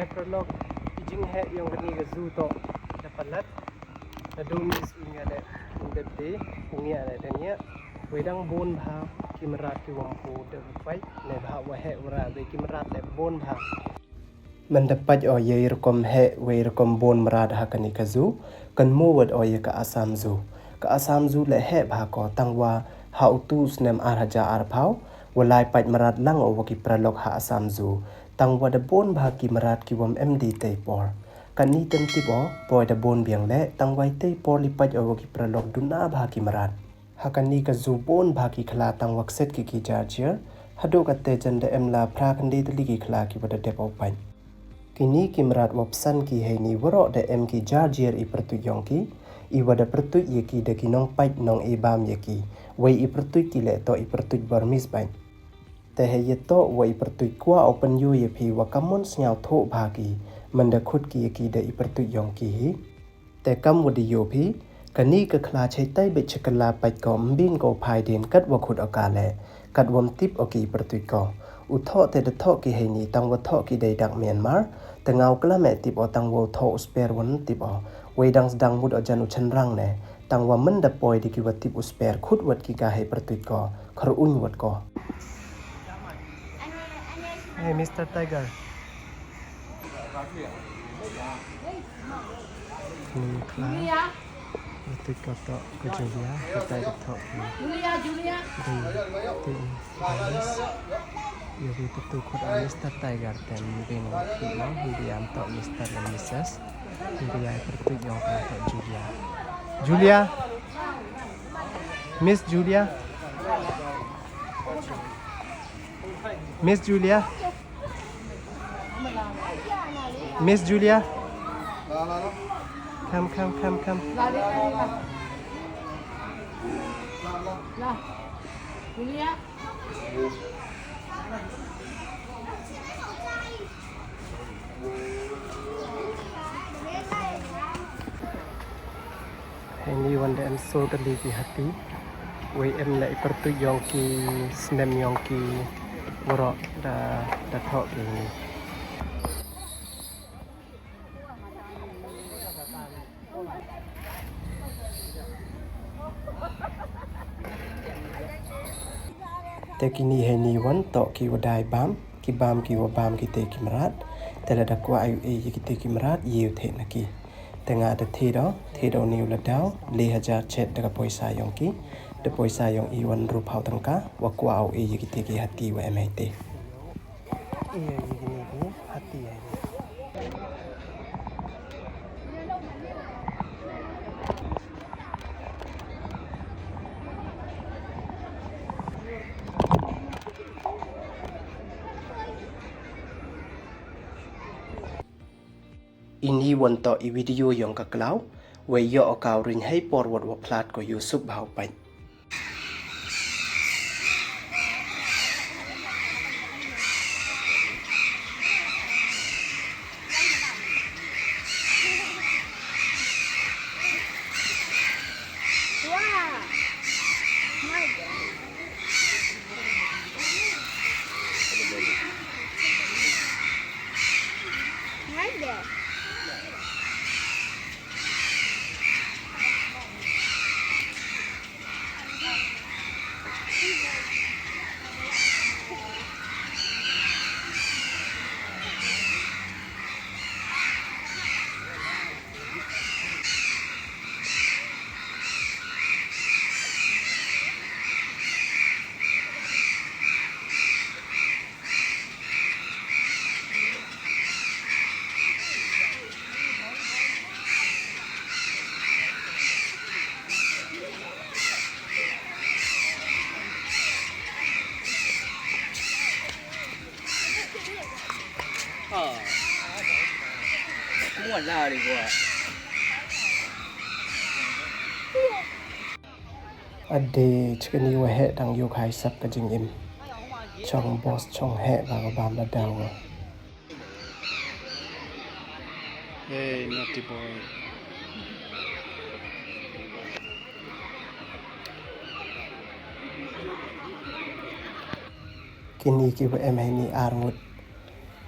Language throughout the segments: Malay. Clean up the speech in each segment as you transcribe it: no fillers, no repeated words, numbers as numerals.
prolog kijing he yang kini ke zoo to dapat lat adu mis ingat ada undep de punya ada dania wedang bon bha kimerat ki wampu de pai ne bha wa he ura de kimerat le bon bha mendapat oye rekom he we rekom bon merad ha kani ka zoo kan mu wad oye ka asam zoo le he bha ko tangwa ha utus nem arhaja arphau walai pat merad lang o ki pralok ha asam zoo tangwa de bon bha ki merat ki wam md te por kan ni ten ti bo boy de bon biang le tangwai te por li pat o ki pralok duna bha ki merat ha kan ni ka zoo bon bha ki khla tangwak set ki charger hado ka te jan de emla phra kan de li ki khla ki bada de pau pan kini ki merat wapsan ki he ni woro de em ki charger i pertu yong ki i wada pertu ye ki de ki nong pat nong e bam ye ki wei i pertu ki le to i pertu barmis banแต่เหตุโตไว้ประตูกว่าเอาเป็นยูยพีว่ากัมมอนสยาวโทภากีมันเดคุดกีกีเดอีประตูยองกีแต่กัมวดีโยพีกันนี่ก็คลาใช้ใต้เบชกลาไปก่อมบินโกภายเดินกัดว่าขุดอากาแลกัดวมติบอกีประตูก่ออุทอแต่เดทอกีเฮนีตังวัทอกีเดดักเมียนมาแต่เงากละแม่ติบอตังวัทออุสเปรวันติบอไว้ดังมุดอจันอุชันรังเนตังว่ามันเดปอยดิกิวัติบอุสเปรขุดวัดกีกาให้ประตูก่อครอุ่นวัดก่อHey, Mr. Tiger. Julia. Itu kata ke Julia, kita itu. Julia. Ya, itu kod Mr. Tiger dan bingung kita Julia untuk Mr. dan Mrs. Julia itu yang kata Julia. Julia. Miss Julia. Miss Julia. Miss Julia. Come. Lah. Julia. Ini wanda em so kali di hati. Wei em lai pertu yong ki snem yong ki borok da thok ini. Te kini he ni wan to ki wadai bam ki wa ki te ki marat te la da kwa ayu e ki te ki marat yiu the na ki te nga de the do niu la dau 2000 chet da poisa yong ki de poisa yong i wan ru phau tang ka wa kwa au e ki te ki hati wa em te iya ni hati ai Ini wanto i video yang kaklau, we yo okau ring hai porwat wa plat ko Yusuf bau pai. Muat lah dia buat. Ade chikani wa he dang yu khai sap ka jing im. Chong boss chong he ba ga bam la daw. Hey, naughty boy. Kini ki wa em hai ni armut.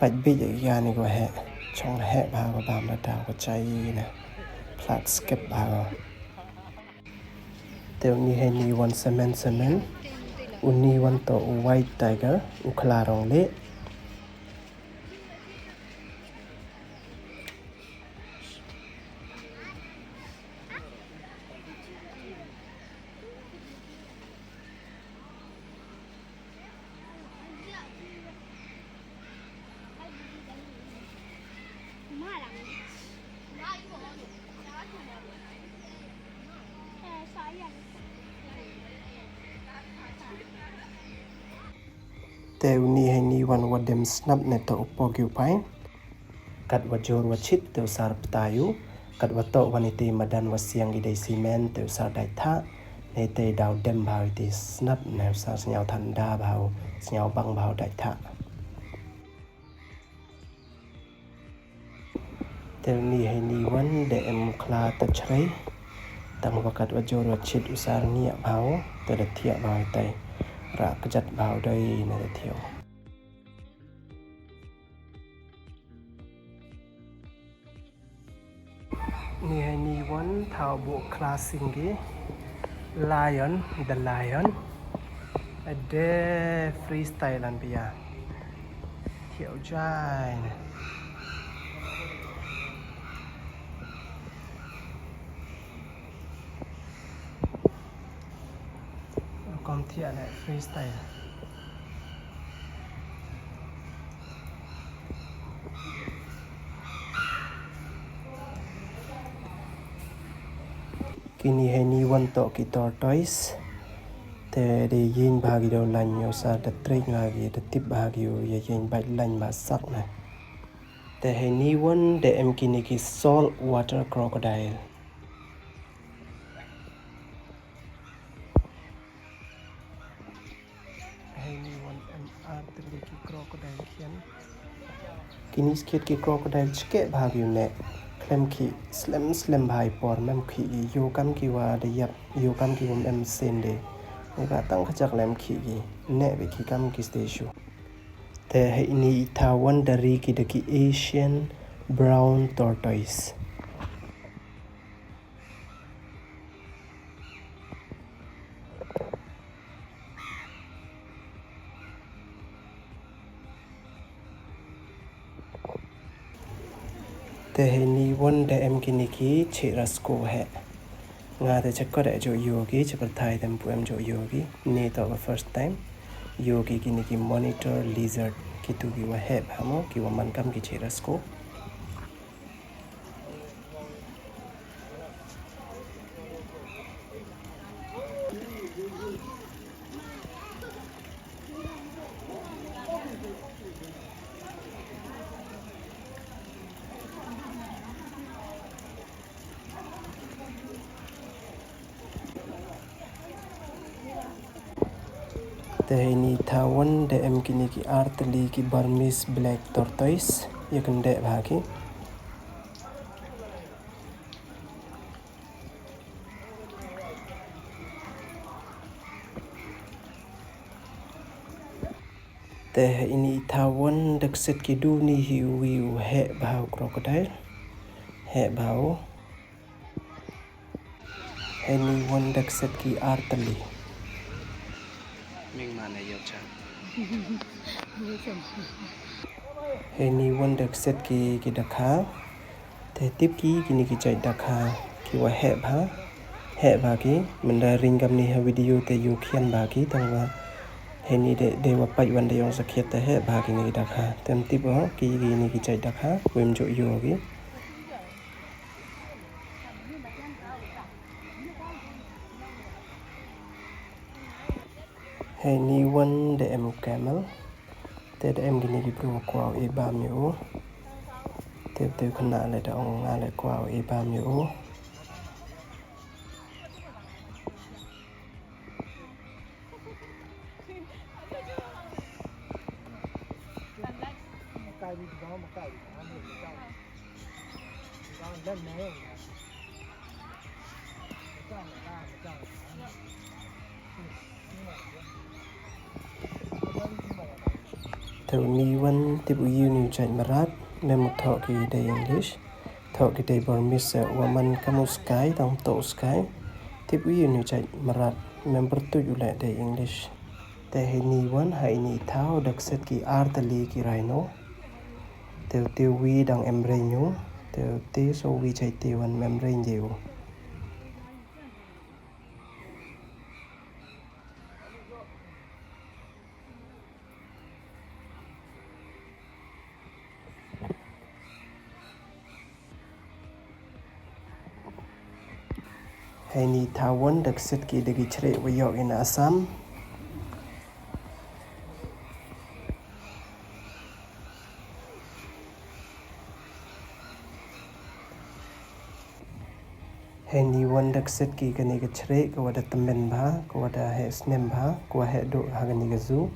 bạch bị này của hệ trong hệ bao và bàm là đào của cháy nè plat skip bao tiêu ni hay ni one cement uni one to white tiger ukla rong lệ tiêu ni hay ni one what them snap ne to upogiu pain kat wajor wachit tiêu sar ptayu kat wato waniti madan wasiang idei simen tiêu sar dai tha ne te dau dem bau ti snap ne sar nyao than da bau nyao bang bau dai tha tiêu ni hay ni one de em kla ta chrai tang wakat wajor wachit usar nia bau te de thia bau tai ra kejat bau dai ne de thiau ni hay ni one thao bộ classing gi lion the lion a de freestyle an bia thiau jai ne con thiện này freestyle kini hay ni one to ki tortoise te de yin bagi do lan yo sa de trick lagi de tip bagi yo ye yin bạch lan ba sắc này te hay ni one de em kini ki salt water crocodile hay ni one em te ki crocodile kian kini skit ki crocodile chke bagi yo ne klem ki slam bhai por mem ki yo kam ki wa de yap yo kam ki wom em sen de ne ka tang khachak lem ki ne be ki kam ki station te hay ni tha one dari ki de ki Asian brown tortoise te hay ni one de em kini ki chirasko he nga de chakko de jo yogi chapar thai dem pu em jo yogi ne to first time yogi kini ki monitor lizard ki tu ki wa he hamo ki wa man kam ki chirasko te hay ni tha one de em kini ki artli ki Burmese black tortoise ye kan de bhagi te hay ni tha one dak set ki du ni hi wi he bhau crocodile he bhau hay ni one dak set ki artli mình mà này yêu chăng hay ni one dak set ki dakha te tip ki kini ki chai dakha ki wa he ba ki mình da ring gam ni ha video te yu khian ba ki tang wa hay ni de wa pai wan de yong sakhet te he ba ki ni dakha tem tip ho ki ni ki chai dakha wem jo yu ki hay ni one de em camel te de em gini ki pro kwao e ba myo te khana le da ong nga le kwao e ba myo Theo ni one tip uni chat marat mem talk ki day English talk ki day Burmese woman kamu sky tang to sky tip uni chat marat mem bertuju le day English. Te ni one hai ni thao dak set ki artali ki rhino. Theo tiêu vi dang em renyu theo ti so vi chai ti one mem renyu. Hai ni thawon dak set ki dagi chre wayok in Assam. Hai ni one dak set ki kani ga chre ko wada temen ba ko wada he snem ba ko he do hagani ga zu.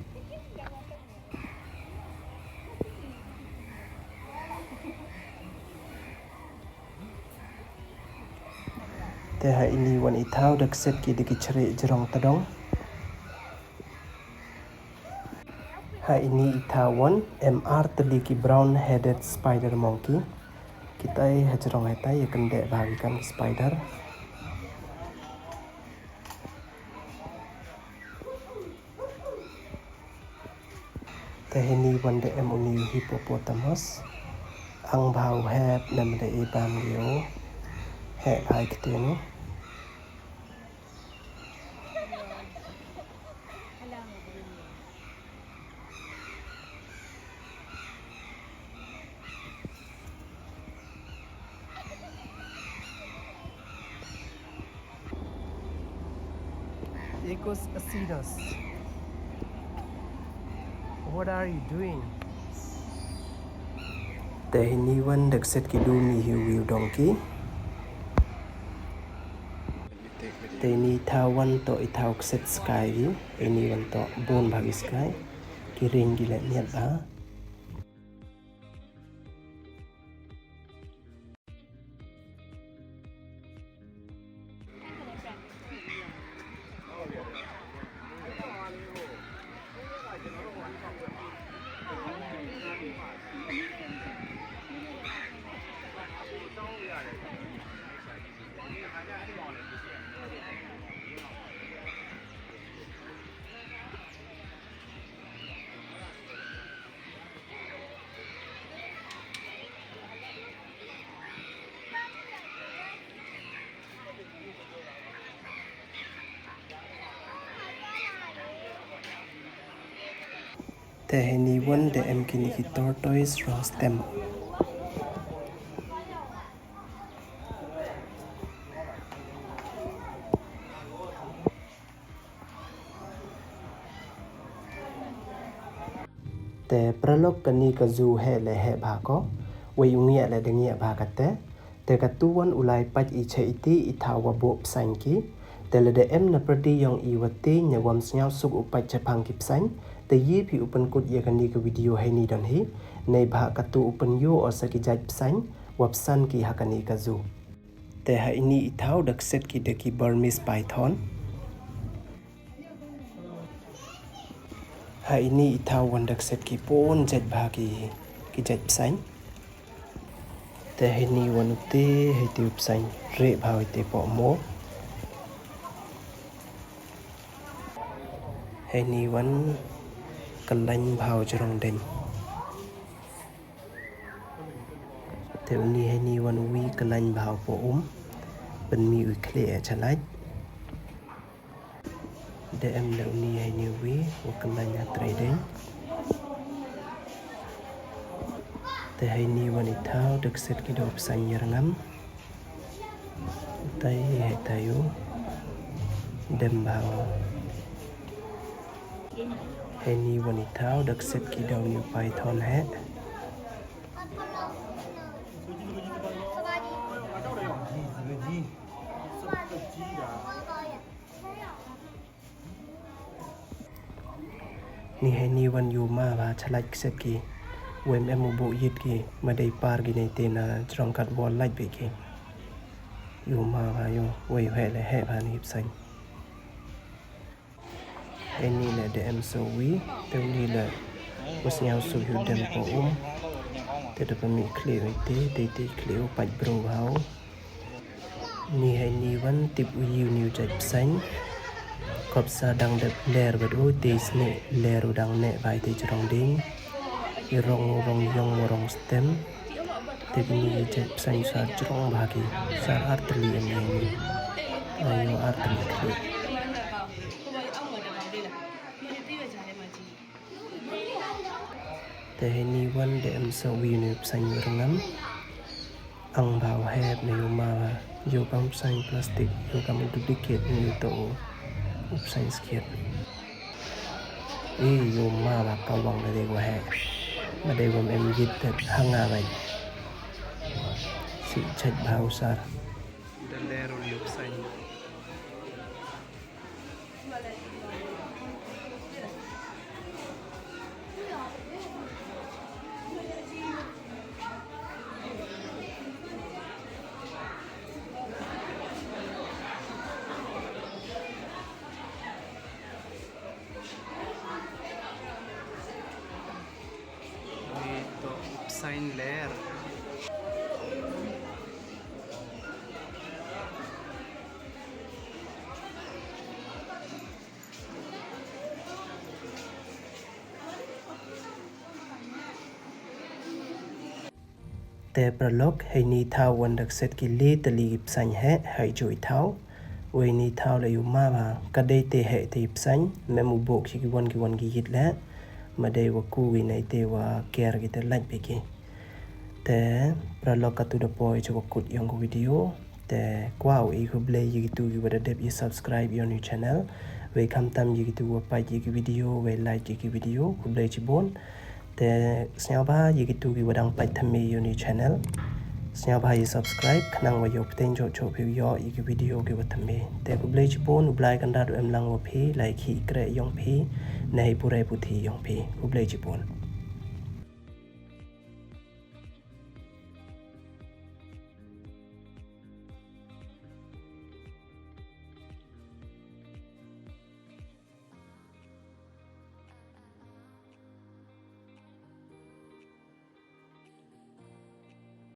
Te hai ni one ithau dak set ki dagi chre jerong tadong. Hai ini ithawon MR teli ki brown headed spider monkey. Kita hajarong heta ya kende bagikan spider. Tehini wande emuni hippopotamus. Ang bau heb namde ibam liu. He hai ketenu. Ecos acidos. What are you doing? Tehini wan dak set ki dumi hiu donkey. Tehini tawan to ithau set sky vi. Ini wan to bon bagi sky. Kiring gila niat ba. Tehini wan de em kini ki tortoise rostem. Te pralok kani ka zu he le he ba ko wei ungia le dengia ba kate te katuan ulai pach I che iti itawa bo Psain ki te le de em na pradi yong I wati nyawam snyau suk upat chapang ki Psain te yi pi upan kut ye kani ka video he ni don hi nei ba katu upan yo o sa ki jaj Psain wapsan ki hakani ka zu te ha ini itau dak set ki de ki Burmese python. Ha ini ithau wan dak set ki pon jet ba ki jet Psain. Te hini wan te he ti Psain re ba te po mo. Hini wan kalanh bhau jerong den. Te uni hini wan wi kalanh bhau po ben mi ui kle chalai. De em le uni hini wi wa kalanh atre den. Te hini wan ithau dak set ki do Psain yerangam. Tai he tayu dem bhau. Hini wan ithau dak set ki do new python he. Ni hini wan yu ma ba chalak set ki wem em bo yit ki ma dei par gi nei te na trong kat wall like be ki yu ma ba yo wei he le he ba ni Psain. Hini le de em so wi te ni le was nhau sụp hữu đầm của thế được bị clear tế clear bạch bro háo ni hay ni vẫn tiếp uyu new chạy xanh cọp sa đang đập lèr vật ô tê sne lèr đang nẹ vài tê trong đinh rong yong stem tê ni chạy xanh sa trong bagi sa arteli ini ayo arteli clear thế ni vẫn để em sau uyu new xanh ngắm ang bào hẹp này mà vô bóng xanh plastic vô cầm duplicate như tổ xanh skirt vô mà bà cao bằng là đây của hẹp mà đây của em dịch thật hăng à vậy sự chạy bào xa đàn rồi liệp xanh Psain layer te pralog hay ni thao wan dak set ki le tali psain he hay joy thao we ni thao la yuma ba kadai te he te psain memu bok ki wan ki yit la mà đây wa ku vi này te wa care kita like beki te pralog ka to the point cho kut yang video te Kwah i ko play gitu ki wada dep you subscribe your new channel we kam tam gitu wa pa ki video we like ki video ko play chi bon te snail ba gitu ki wadang pa thame your new channel snail ba you subscribe khnang wa yo pten cho phi yo ki video ki wa thame te ko play chi bon ublai kan da em lang wa phi like hi kre yong phi nei purai puthi yong phi ko play chi bon